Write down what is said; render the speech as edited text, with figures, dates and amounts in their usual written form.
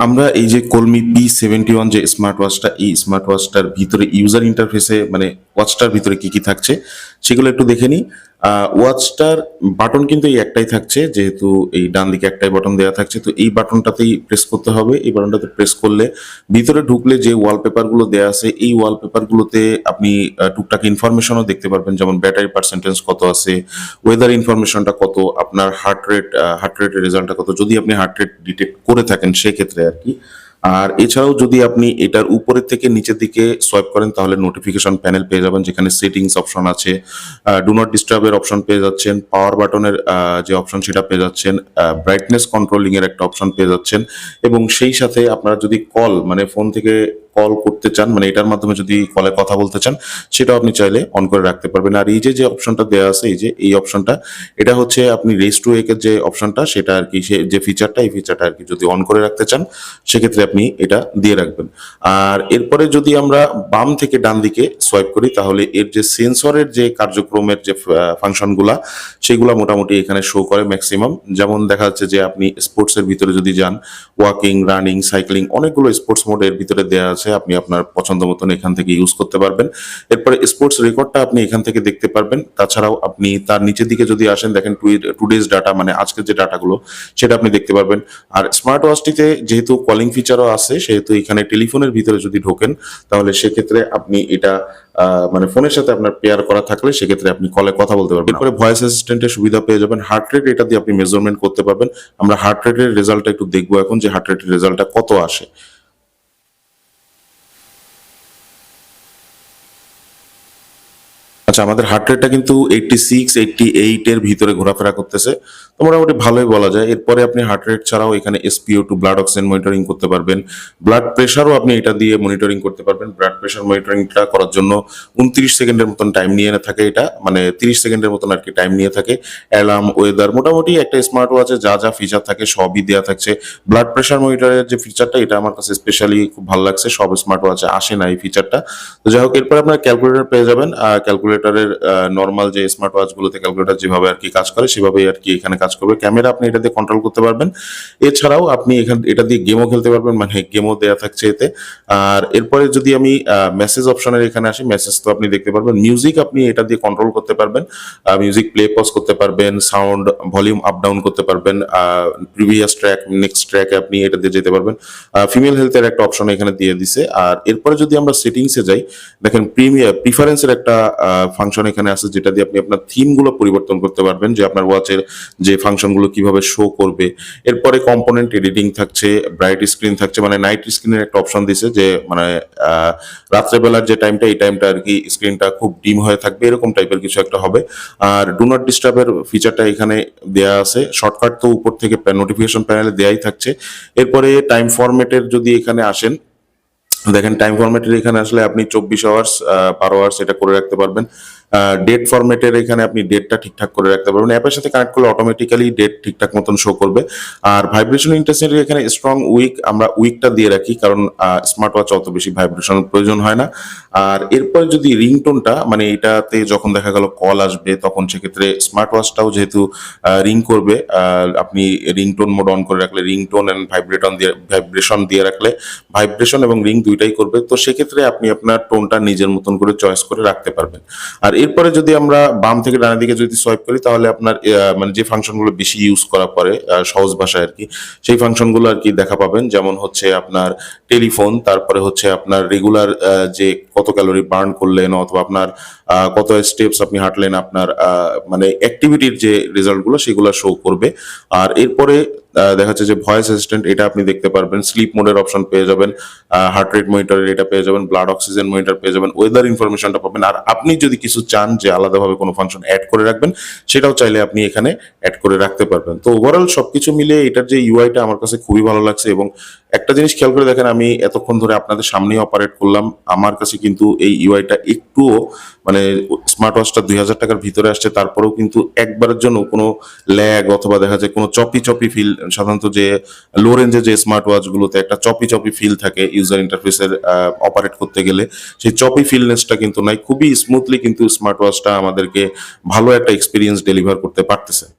আমরা এই যে কলমি P71 যে স্মার্ট ওয়াচটা, এই স্মার্ট ওয়াচটার ভিতরে ইউজার ইন্টারফেসে মানে ওয়াচটার ভিতরে কি কি থাকছে সেগুলো একটু দেখে নিই। ওয়াচটার বাটন কিন্তু এই একটাই থাকছে, যেহেতু এই ডান দিকে একটাই বাটন দেওয়া থাকছে, তো এই বাটনটাতেই প্রেস করতে হবে। এই বাটনটাতে প্রেস করলে ভিতরে ঢুকলে যে ওয়ালপেপারগুলো দেওয়া আছে, এই ওয়ালপেপারগুলোতে আপনি টুকটাক ইনফরমেশনও দেখতে পারবেন, যেমন ব্যাটারি পার্সেন্টেজ কত আছে, ওয়েদার ইনফরমেশনটা কত, আপনার হার্ট রেটের রেজাল্টটা কত, যদি আপনি হার্ট রেট ডিটেক্ট করে থাকেন সেক্ষেত্রে আর কি। আর এছাড়াও যদি আপনি এটার উপরের থেকে নিচের দিকে সোয়াইপ করেন তাহলে নোটিফিকেশন প্যানেল পেয়ে যাবেন, যেখানে সেটিংস অপশন আছে, ডু নট ডিস্টার্বের অপশন পেয়ে যাচ্ছেন, পাওয়ার বাটনের যে অপশন সেটা পেয়ে যাচ্ছেন, ব্রাইটনেস কন্ট্রোলিং এর একটা অপশন পেয়ে যাচ্ছেন, এবং সেই সাথে আপনারা যদি কল মানে ফোন থেকে কল করতে চান, মানে এটার মাধ্যমে যদি কলে কথা বলতে চান, সেটাও আপনি চাইলে অন করে রাখতে পারবেন। আর এই যে অপশনটা দেওয়া আছে, এই অপশনটা, এটা হচ্ছে আপনি রেস টু ওয়েকের যে অপশনটা সেটা আর কি, যে ফিচারটা, এই ফিচারটা আর কি যদি অন করে রাখতে চান সেক্ষেত্রে আপনি এটা দিয়ে রাখবেন। আর এরপরে যদি আমরা বাম থেকে ডান দিকে সোয়াইপ করি তাহলে এর যে সেন্সরের যে কার্যক্রমের যে ফাংশনগুলা সেগুলা মোটামুটি এখানে শো করে ম্যাক্সিমাম। যেমন দেখা যাচ্ছে যে আপনি স্পোর্টসের ভিতরে যদি যান, ওয়াকিং, রানিং, সাইক্লিং, অনেকগুলো স্পোর্টস মোড এর ভিতরে দেওয়া আছে, আপনি আপনার পছন্দ মতন এখান থেকে ইউজ করতে পারবেন। এরপরে স্পোর্টস রেকর্ডটা আপনি এখান থেকে দেখতে পারবেন। তাছাড়াও আপনি তার নিচের দিকে যদি আসেন, দেখেন টুডেজ ডাটা, মানে আজকের যে ডাটাগুলো সেটা আপনি দেখতে পারবেন। আর স্মার্ট ওয়াচটিতে যেহেতু কলিং ফিচারও আছে, সেহেতু এখানে টেলিফোনের ভিতরে যদি ঢোকেন তাহলে সেক্ষেত্রে আপনি এটা মানে ফোনের সাথে আপনার পেয়ার করা থাকলে সেক্ষেত্রে আপনি কলে কথা বলতে পারবেন। এরপরে ভয়েস অ্যাসিস্ট্যান্টের সুবিধা পেয়ে যাবেন, হার্ট রেট এটা দিয়ে আপনি মেজারমেন্ট করতে পারবেন। আমরা হার্ট রেটের রেজাল্টটা একটু দেখবো এখন, যে হার্ট রেটের রেজাল্টটা কত আসে। আচ্ছা, আমাদের হার্ট রেটটা কিন্তু 86, 88 এর ভিতরে ঘোরাফেরা করতেছে, তো মোটামুটি ভালোই বলা যায়। এরপরে আপনি হার্ট রেট ছাড়াও এখানে SpO2 ব্লাড অক্সিজেন মনিটরিং করতে পারবেন, ব্লাড প্রেশারও আপনি এটা দিয়ে মনিটরিং করতে পারবেন। ব্লাড প্রেশার মনিটরিংটা করার জন্য 29 সেকেন্ডের মতন টাইম নিয়ে থাকে, এটা মানে 30 সেকেন্ডের মতন আর কি টাইম নিয়ে থাকে। অ্যালার্ম, ওয়েদার, মোটামুটি একটা স্মার্ট ওয়াচে যা যা ফিচার থাকে সবই দেওয়া থাকছে। ব্লাড প্রেশার মনিটরের যে ফিচারটা, এটা আমার কাছে স্পেশালি খুব ভালো লাগছে, সব স্মার্ট ওয়াচে আসে না এই ফিচারটা। তো যাই হোক, এরপর আপনার ক্যালকুলেটর পেয়ে যাবেন। ক্যালকুলেটরের নর্মাল যে স্মার্ট ওয়াচ গুলোতে ক্যালকুলেটর যেভাবে আর কি কাজ করে সেভাবেই আর কি এখানে কাজ করবে। ক্যামেরা আপনি এটা দিয়ে কন্ট্রোল করতে পারবেন। এছাড়াও আপনি এখানে এটা দিয়ে গেমও খেলতে পারবেন, মানে গেমও দেওয়া থাকছে এতে। আর এরপরে যদি আমি মেসেজ অপশনের এখানে আসি, মেসেজ তো আপনি দেখতে পারবেন। মিউজিক আপনি এটা দিয়ে কন্ট্রোল করতে পারবেন, মিউজিক প্লে পজ করতে পারবেন, সাউন্ড ভলিউম আপ ডাউন করতে পারবেন, প্রিভিয়াস ট্র্যাক, নেক্সট ট্র্যাকে আপনি এটা দিয়ে যেতে পারবেন। ফিমেল হেলথের একটা অপশন এখানে দিয়ে দিছে। আর এরপরে যদি আমরা সেটিংসে যাই, দেখেন প্রিফারেন্সের একটা ফাংশন এখানে আছে, যেটা দিয়ে আপনি আপনার থিম গুলো পরিবর্তন করতে পারবেন, যে আপনার ওয়াচের যে ফাংশন গুলো কিভাবে শো করবে। এরপরে কম্পোনেন্ট এডিটিং থাকছে, ব্রাইট স্ক্রিন থাকছে, মানে নাইট স্ক্রিনের একটা অপশন দিছে, যে মানে রাত্রেবেলার যে টাইমটা, এই টাইমটা আর কি স্ক্রিনটা খুব ডিম হয়ে থাকবে, এরকম টাইপের কিছু একটা হবে। আর ডু নট ডিস্টার্বের ফিচারটা এখানে দেয়া আছে। শর্টকাট তো উপর থেকে নোটিফিকেশন প্যানেলে দেয়াই থাকছে। এরপরে টাইম ফরম্যাটের যদি এখানে আসেন, দেখেন টাইম ফরম্যাটের এখানে আসলে আপনি 24 আওয়ার্স, 12 আওয়ার্স এটা করে রাখতে পারবেন। ডেট ফরম্যাটের এখানে আপনি ডেটটা ঠিকঠাক করে রাখতে পারবেন, অ্যাপের সাথে কানেক্ট করলে অটোমেটিক্যালি ডেট ঠিকঠাক মতন শো করবে। আর ভাইব্রেশন ইন্টেন্সিটি এখানে স্ট্রং, উইক, আমরা উইকটা দিয়ে রাখি, কারণ স্মার্ট ওয়াচ অত বেশি ভাইব্রেশন প্রয়োজন হয় না। আর এরপরে যদি রিংটোনটা, মানে এটাতে যখন দেখা গেল কল আসবে তখন সেক্ষেত্রে স্মার্ট ওয়াচটাও যেহেতু রিং করবে, আপনি রিংটোন মোড অন করে রাখলে, রিংটোন এন্ড ভাইব্রেশন দিয়ে রাখলে ভাইব্রেশন এবং রিং দুইটাই করবে। তো সেক্ষেত্রে আপনি আপনার টোনটা নিজের মতন করে চয়েস করে রাখতে পারবেন। আর এরপরে যদি আমরা বাম থেকে ডানের দিকে যদি সোয়াইপ করি তাহলে আপনার মানে যে ফাংশনগুলো বেশি ইউজ করা পরে সহজ ভাষায় আর কি, সেই ফাংশনগুলো আর কি দেখা পাবেন। যেমন হচ্ছে আপনার টেলিফোন, তারপরে হচ্ছে আপনার রেগুলার যে কত ক্যালোরি বার্ন করলেন, অথবা আপনার কত স্টেপস আপনি হাঁটলেন, আপনার মানে অ্যাক্টিভিটির যে রেজাল্টগুলো সেগুলো শো করবে। আর এরপরে দেখা যাচ্ছে যে ভয়েস অ্যাসিস্ট্যান্ট, এটা আপনি দেখতে পারবেন। স্লিপ মোডের অপশন পেয়ে যাবেন, হার্ট রেট মনিটরের এটা পেয়ে যাবেন, ব্লাড অক্সিজেন মনিটর পেয়ে যাবেন, ওয়েদার ইনফরমেশনটা পাবেন। আর আপনি যদি কিছু চান যে আলাদাভাবে কোনো ফাংশন অ্যাড করে রাখবেন, সেটাও চাইলে আপনি এখানে অ্যাড করে রাখতে পারবেন। তো ওভারঅল সবকিছু মিলে এটার যে ইউআইটা আমার কাছে খুবই ভালো লাগছে। এবং একটা জিনিস খেয়াল করে দেখেন, আমি এতক্ষণ ধরে আপনাদের সামনেই অপারেট করলাম, আমার কাছে কিন্তু এই ইউআইটা একটুও মানে স্মার্ট ওয়াচটা 2000 টাকার ভিতরে আসছে, তারপরেও কিন্তু একবারের জন্য কোনো ল্যাগ অথবা দেখা যায় কোনো চপি চপি ফিল, সাধারণত যে লো রেঞ্জে যে স্মার্ট ওয়াচ গুলোতে একটা চপি চপি ফিল থাকে ইউজার ইন্টারফেসের অপারেট করতে গেলে, সেই চপি ফিলনেসটা কিন্তু নাই। খুবই স্মুথলি কিন্তু স্মার্ট ওয়াচটা আমাদেরকে ভালো একটা এক্সপিরিয়েন্স ডেলিভার করতে পারতেছে।